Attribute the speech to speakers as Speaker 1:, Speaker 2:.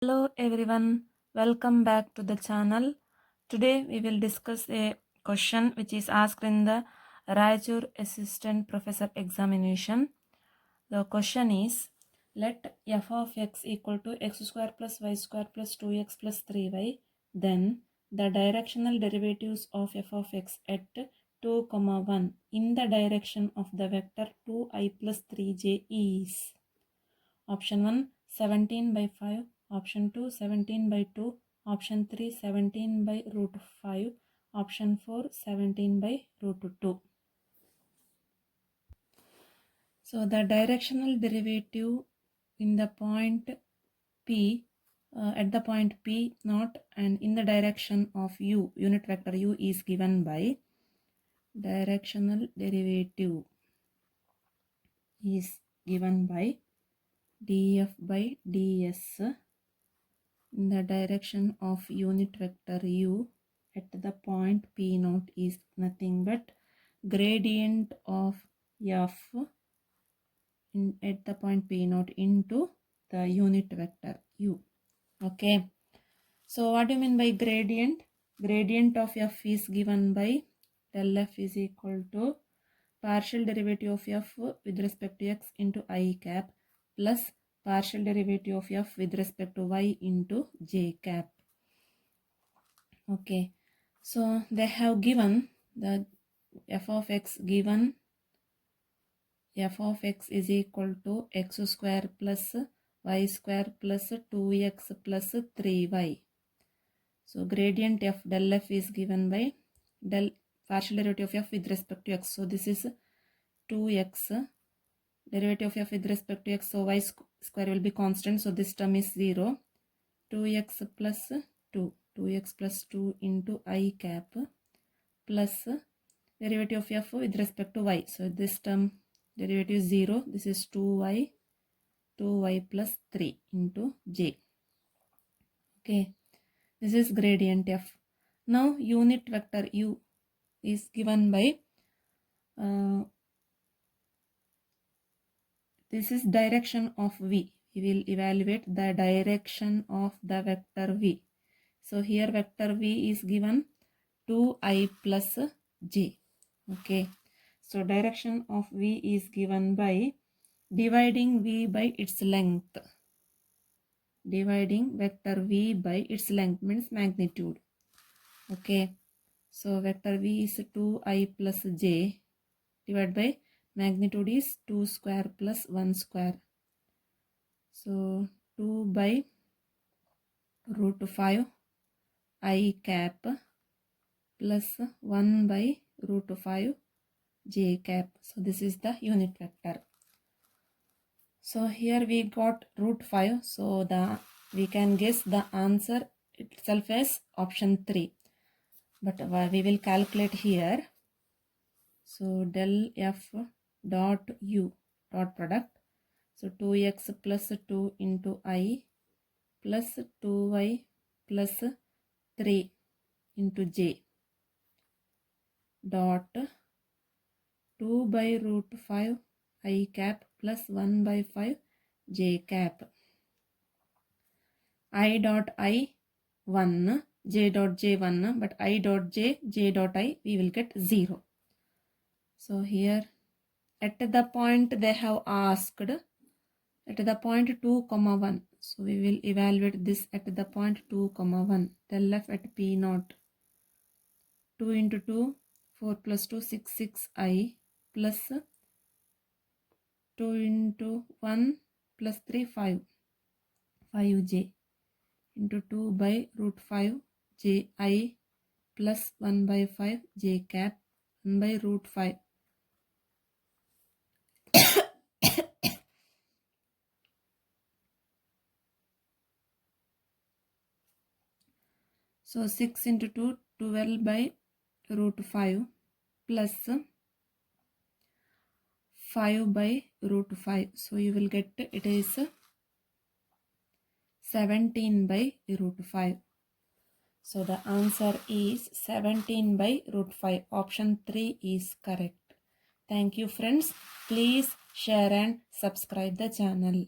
Speaker 1: Hello everyone, welcome back to the channel. Today we will discuss a question which is asked in the Raichur Assistant Professor Examination. The question is, let f of x equal to x square plus y square plus 2x plus 3y, then the directional derivatives of f of x at 2, 1 in the direction of the vector 2i plus 3j is option 1 17 by 5, option 2 17 by 2, option 3 17 by root 5, option 4 17 by root 2. So the directional derivative in the point P, at the point P naught and in the direction of u, unit vector u is given by directional derivative is given by df by ds in the direction of unit vector u at the point P naught is nothing but gradient of f at the point P naught into the unit vector u. Okay. So what do you mean by gradient? Gradient of f is given by del f is equal to partial derivative of f with respect to x into I cap plus partial derivative of f with respect to y into j cap. Okay, so they have given the f of x given f of x is equal to x square plus y square plus 2x plus 3y. So gradient f del f is given by del partial derivative of f with respect to x. So this is 2x derivative of f with respect to x. So y square will be constant. So this term is 0. 2x plus 2. 2x plus 2 into I cap plus derivative of f with respect to y. So this term derivative is 0. This is 2y plus 3 into j. Okay, this is gradient f. Now unit vector u is given by this is direction of v. We will evaluate the direction of the vector v. So here vector v is given 2i plus j. Okay, so direction of v is given by dividing v by its length. Dividing vector v by its length means magnitude. Okay, so vector v is 2i plus j divided by magnitude is 2 square plus 1 square. So 2 by root 5 I cap plus 1 by root 5 j cap. So this is the unit vector. So here we got root 5. So we can guess the answer itself as option 3. But we will calculate here. So del f dot u dot product. So 2x plus 2 into I plus 2y plus 3 into j dot 2 by root 5 I cap plus 1 by 5 j cap. I dot I 1, j dot j 1, but I dot j dot I, we will get 0. So here at the point they have asked at the point 2, 1. So we will evaluate this at the point 2, 1. Del f at P naught. 2 into 2, 4 plus 2, 6, 6i plus 2 into 1 plus 3, 5. 5j into 2 by root 5 ji plus 1 by 5 j cap 1 by root 5. So 6 into 2, 12 by root 5 plus 5 by root 5. So you will get it is 17 by root 5. So the answer is 17 by root 5. Option 3 is correct. Thank you friends. Please share and subscribe the channel.